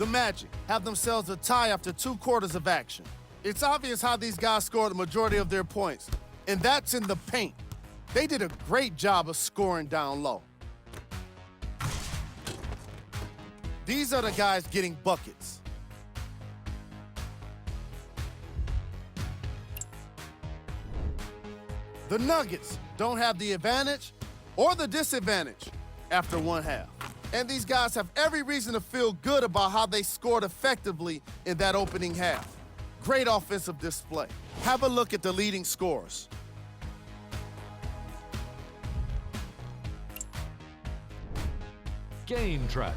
The Magic have themselves a tie after 2 quarters of action. It's obvious how these guys scored the majority of their points, and that's in the paint. They did a great job of scoring down low. These are the guys getting buckets. The Nuggets don't have the advantage or the disadvantage after 1 half. And these guys have every reason to feel good about how they scored effectively in that opening half. Great offensive display. Have a look at the leading scorers. Game track.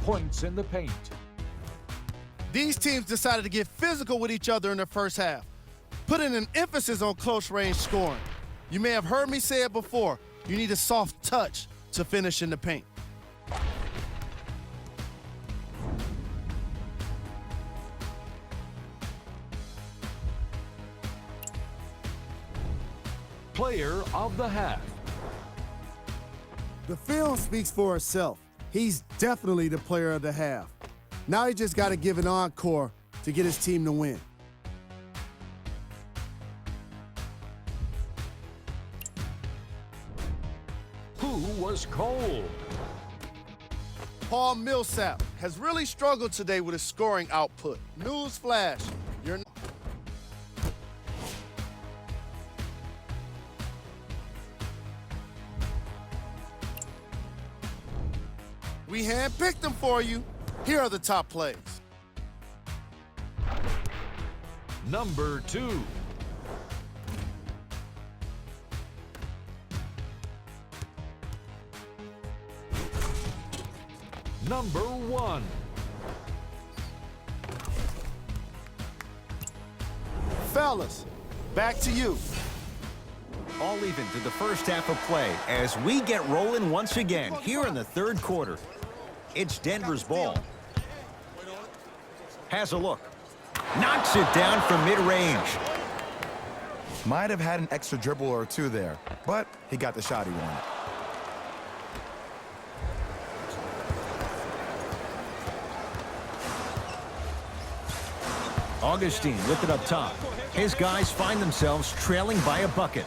Points in the paint. These teams decided to get physical with each other in the first half, putting an emphasis on close-range scoring. You may have heard me say it before, you need a soft touch to finish in the paint. Player of the half. The film speaks for itself. He's definitely the player of the half. Now he just got to give an encore to get his team to win. Who was cold? Paul Millsap has really struggled today with his scoring output. Newsflash, you're not. We handpicked them for you. Here are the top plays. Number 2. Number 1. Fellas, back to you. All even to the first half of play as we get rolling once again here in the 3rd quarter. It's Denver's ball. Has a look. Knocks it down from mid-range. Might have had an extra dribble or 2 there, but he got the shot he wanted. Augustine with it up top. His guys find themselves trailing by a bucket.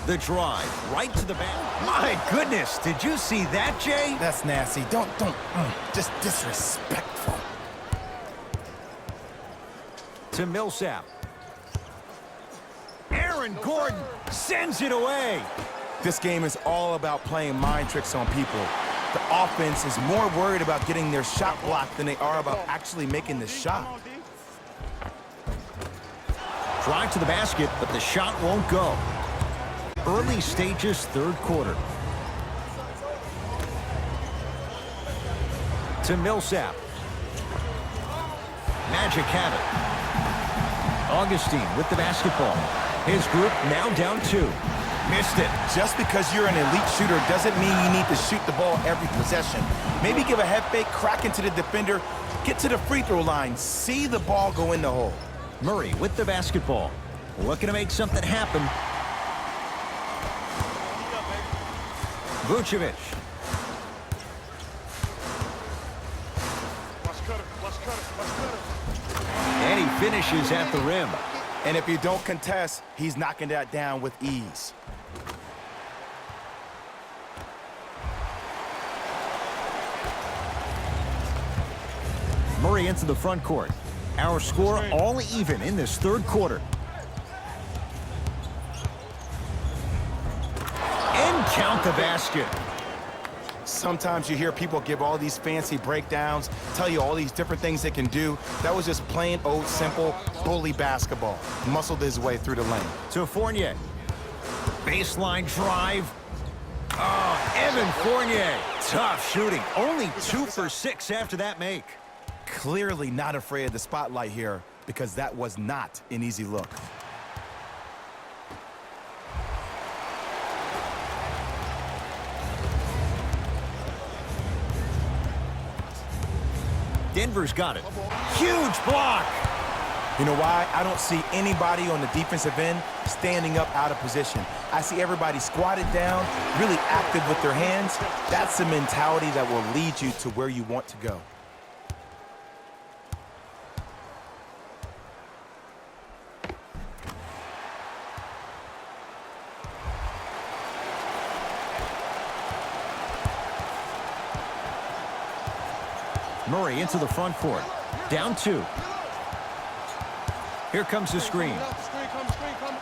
The drive right to the back. My goodness, did you see that, Jay? That's nasty. Just disrespectful. To Millsap. Aaron Gordon sends it away. This game is all about playing mind tricks on people. The offense is more worried about getting their shot blocked than they are about actually making the shot. Drive to the basket, but the shot won't go. Early stages, 3rd quarter. To Millsap. Magic have it. Augustine with the basketball. His group now down 2. Missed it. Just because you're an elite shooter doesn't mean you need to shoot the ball every possession. Maybe give a head fake, crack into the defender, get to the free throw line, see the ball go in the hole. Murray with the basketball. Looking to make something happen. Vucevic. And he finishes at the rim. And if you don't contest, he's knocking that down with ease. Murray into the front court. Our score all even in this 3rd quarter. And count the basket. Sometimes you hear people give all these fancy breakdowns, tell you all these different things they can do. That was just plain old simple bully basketball. Muscled his way through the lane. To Fournier. Baseline drive. Oh, Evan Fournier. Tough shooting. Only 2 for 6 after that make. Clearly not afraid of the spotlight here because that was not an easy look. Denver's got it. Huge block. You know why? I don't see anybody on the defensive end standing up out of position. I see everybody squatted down, really active with their hands. That's the mentality that will lead you to where you want to go. Murray into the front court. Down 2. Here comes the screen.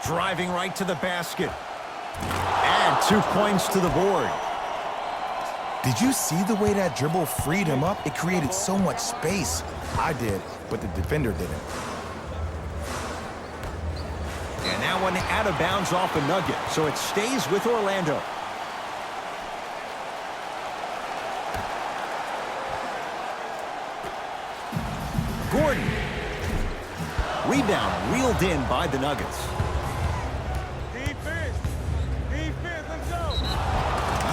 Driving right to the basket. And 2 points to the board. Did you see the way that dribble freed him up? It created so much space. I did, but the defender didn't. And that one out of bounds off a nugget, so it stays with Orlando. Gordon. Rebound reeled in by the Nuggets. Defense, let's go.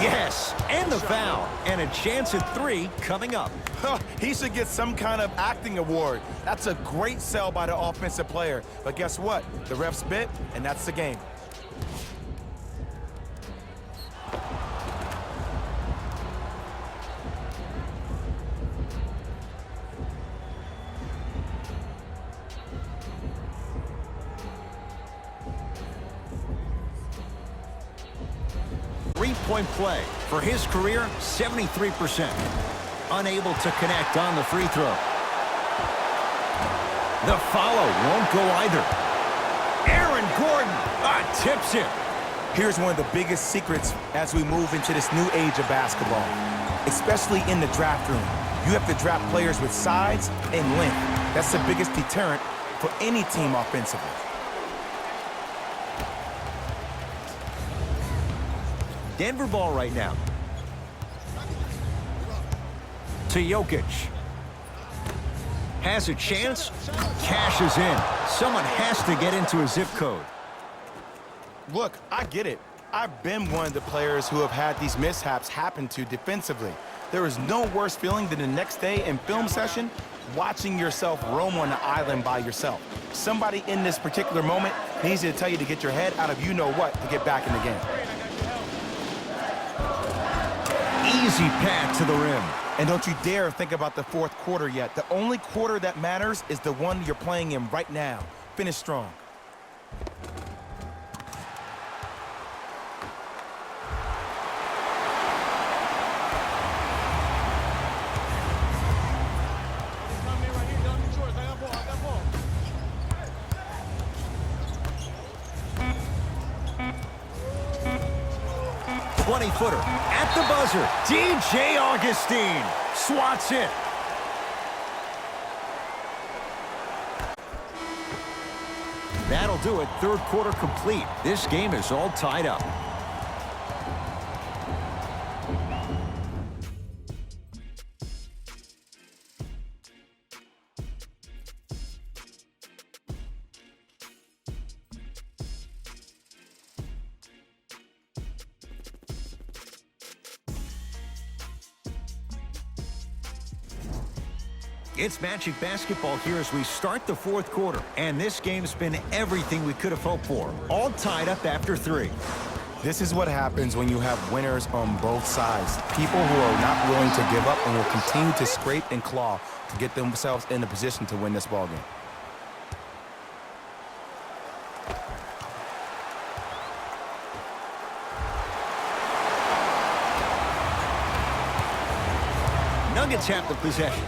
Yes, and the foul. And a chance at 3 coming up. He should get some kind of acting award. That's a great sell by the offensive player. But guess what? The ref spit, and that's the game. Three-point play. For his career, 73%. Unable to connect on the free throw. The follow won't go either. Aaron Gordon tips it. Here's one of the biggest secrets as we move into this new age of basketball, especially in the draft room. You have to draft players with size and length. That's the biggest deterrent for any team offensively. Denver ball right now. To Jokic. Has a chance. Cashes in. Someone has to get into a zip code. Look, I get it. I've been one of the players who have had these mishaps happen to defensively. There is no worse feeling than the next day in film session watching yourself roam on the island by yourself. Somebody in this particular moment needs to tell you to get your head out of you-know-what to get back in the game. Easy path to the rim. And don't you dare think about the fourth quarter yet. The only quarter that matters is the one you're playing in right now. Finish strong. Footer at the buzzer. DJ Augustine swats it. That'll do it. Third quarter complete. This game is all tied up. It's Magic Basketball here as we start the fourth quarter. And this game's been everything we could have hoped for. All tied up after 3. This is what happens when you have winners on both sides. People who are not willing to give up and will continue to scrape and claw to get themselves in a position to win this ballgame. Nuggets have the possession.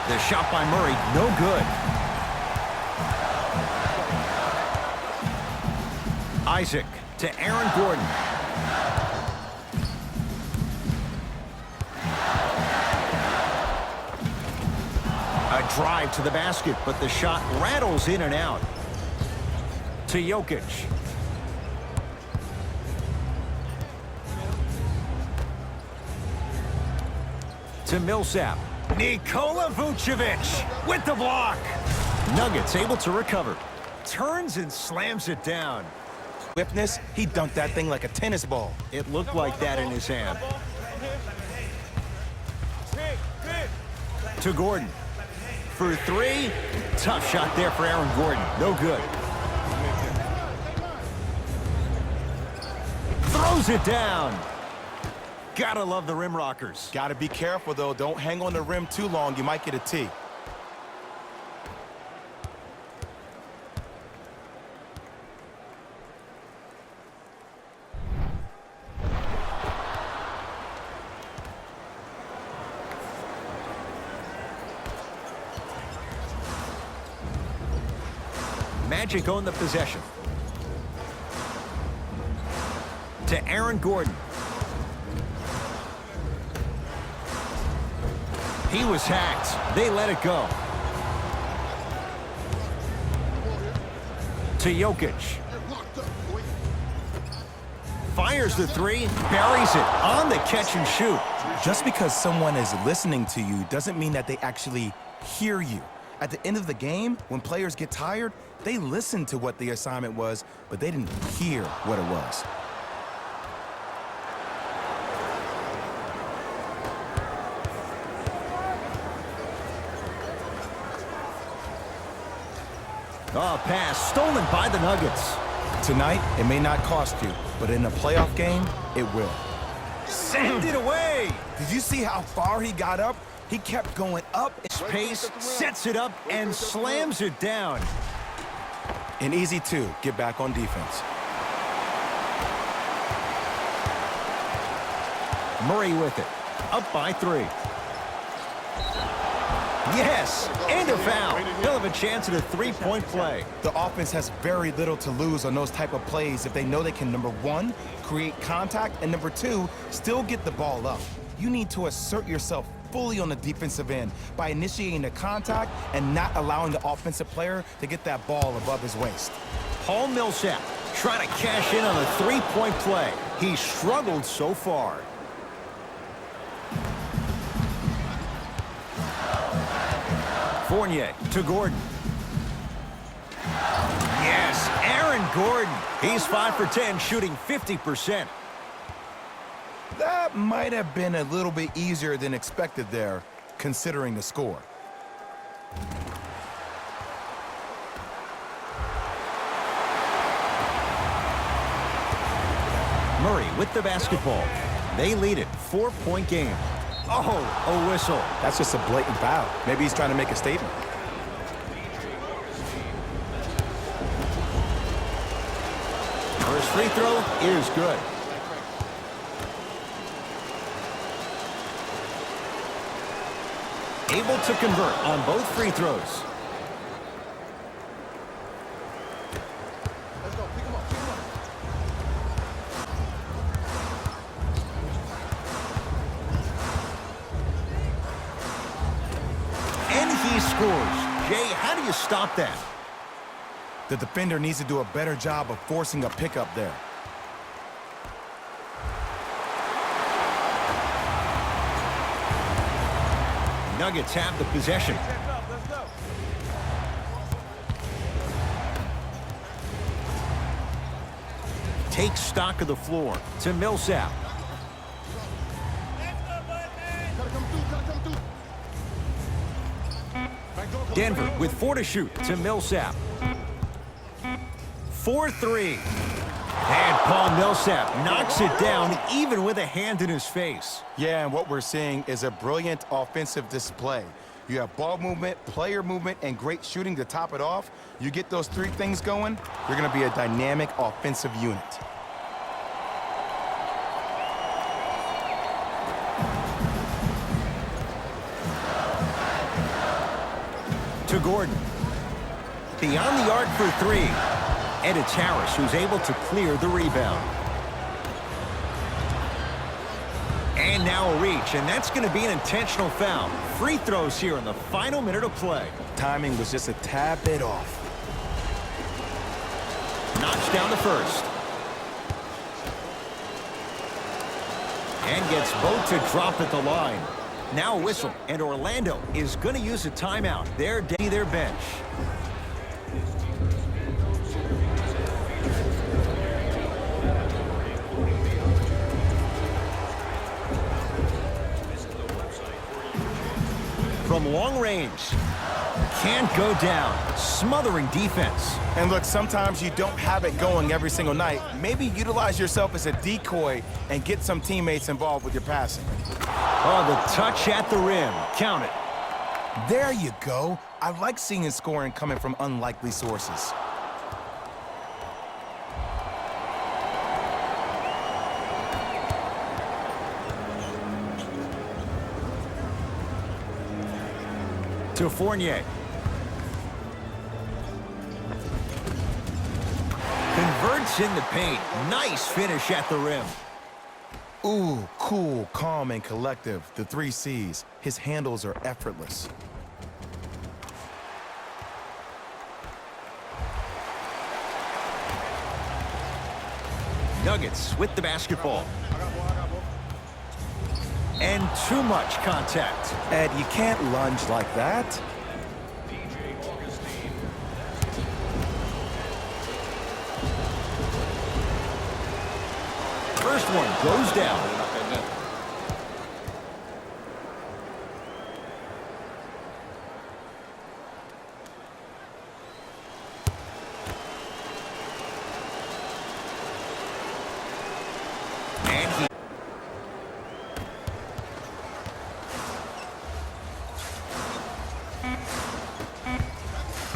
The shot by Murray, no good. Isaac to Aaron Gordon. A drive to the basket, but the shot rattles in and out. To Jokic. To Millsap. Nikola Vucevic with the block. Nuggets able to recover. Turns and slams it down. Swiftness, he dunked that thing like a tennis ball. It looked like that in his hand. to Gordon. For three, tough shot there for Aaron Gordon. No good. Throws it down. Gotta love the rim rockers. Gotta be careful, though. Don't hang on the rim too long. You might get a tee. Magic own the possession. To Aaron Gordon. He was hacked. They let it go. To Jokic. Fires the three, buries it on the catch and shoot. Just because someone is listening to you doesn't mean that they actually hear you. At the end of the game, when players get tired, they listen to what the assignment was, but they didn't hear what it was. Oh, pass stolen by the Nuggets. Tonight, it may not cost you, but in a playoff game, it will. Send it away. Did you see how far he got up? He kept going up. Pace, sets it up, and slams it down. An easy two. Get back on defense. Murray with it. Up by three. Yes, and a foul. He'll have a chance at a three-point play. The offense has very little to lose on those type of plays if they know they can, number one, create contact, and number two, still get the ball up. You need to assert yourself fully on the defensive end by initiating the contact and not allowing the offensive player to get that ball above his waist. Paul Millsap trying to cash in on a three-point play. He struggled so far. Fournier to Gordon. Yes, Aaron Gordon. He's 5 for 10, shooting 50%. That might have been a little bit easier than expected there, considering the score. Murray with the basketball. They lead it, 4-point game. Oh, a whistle. That's just a blatant foul. Maybe he's trying to make a statement. First free throw is good. Able to convert on both free throws. Scores. Jay, how do you stop that? The defender needs to do a better job of forcing a pickup there. Nuggets have the possession. Let's go. Take stock of the floor to Millsap. Denver with 4 to shoot to Millsap. 4-3. And Paul Millsap knocks it down even with a hand in his face. Yeah, and what we're seeing is a brilliant offensive display. You have ball movement, player movement, and great shooting to top it off. You get those three things going, you're going to be a dynamic offensive unit. To Gordon. Beyond the arc for three. And it's Harris who's able to clear the rebound. And now a reach, and that's going to be an intentional foul. Free throws here in the final minute of play. Timing was just a tad bit off. Knocks down the first. And gets both to drop at the line. Now a whistle, and Orlando is going to use a timeout. They're down their bench. from long range. Can't go down. Smothering defense. And look, sometimes you don't have it going every single night. Maybe utilize yourself as a decoy and get some teammates involved with your passing. Oh, the touch at the rim. Count it. There you go. I like seeing scoring coming from unlikely sources. To Fournier. Converts in the paint. Nice finish at the rim. Ooh, cool, calm, and collective. The 3 C's. His handles are effortless. Nuggets with the basketball. And too much contact. Ed, you can't lunge like that. First one goes down. And he...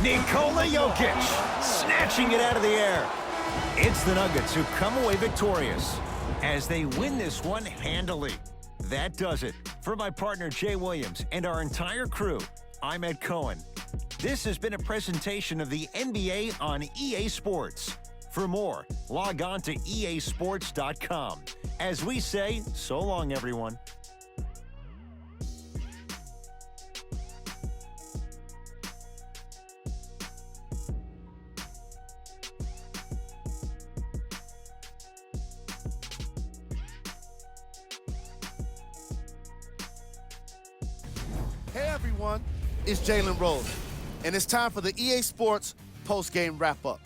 Nikola Jokic snatching it out of the air. It's the Nuggets who come away victorious as they win this one handily. That does it. For my partner Jay Williams and our entire crew, I'm Ed Cohen. This has been a presentation of the NBA on EA Sports. For more, log on to easports.com. As we say, so long, everyone. Hey everyone, it's Jalen Rose, and it's time for the EA Sports post-game wrap-up.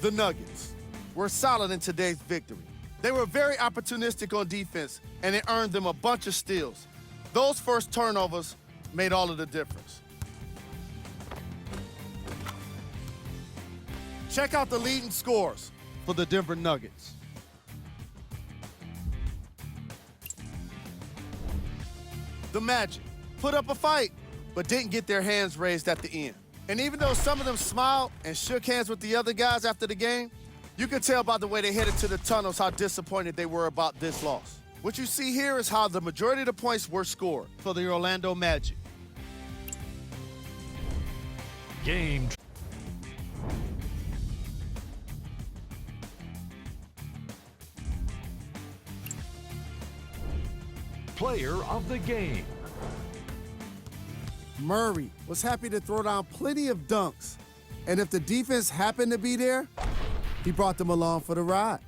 The Nuggets were solid in today's victory. They were very opportunistic on defense, and it earned them a bunch of steals. Those first turnovers made all of the difference. Check out the leading scores for the Denver Nuggets. The Magic put up a fight, but didn't get their hands raised at the end. And even though some of them smiled and shook hands with the other guys after the game, you could tell by the way they headed to the tunnels how disappointed they were about this loss. What you see here is how the majority of the points were scored for the Orlando Magic. Game. Player of the game. Murray was happy to throw down plenty of dunks. And if the defense happened to be there, he brought them along for the ride.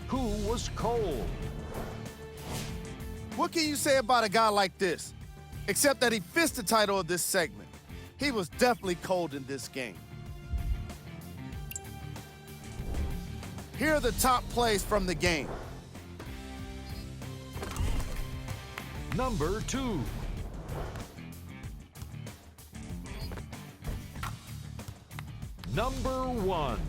Who was cold? What can you say about a guy like this? Except that he fits the title of this segment. He was definitely cold in this game. Here are the top plays from the game. Number 2. Number 1.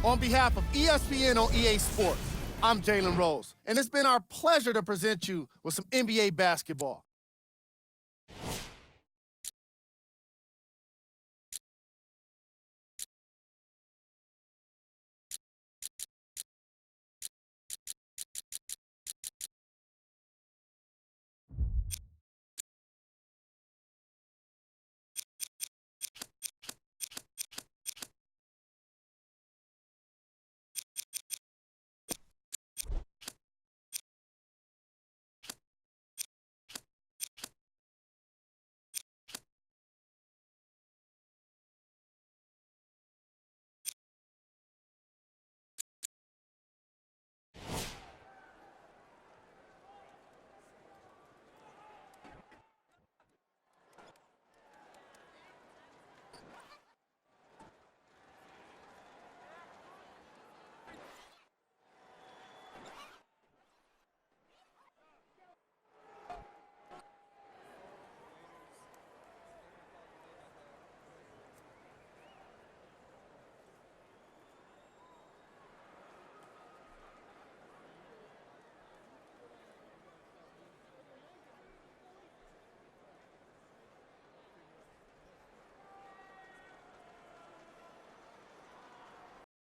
On behalf of ESPN on EA Sports, I'm Jalen Rose, and it's been our pleasure to present you with some NBA basketball.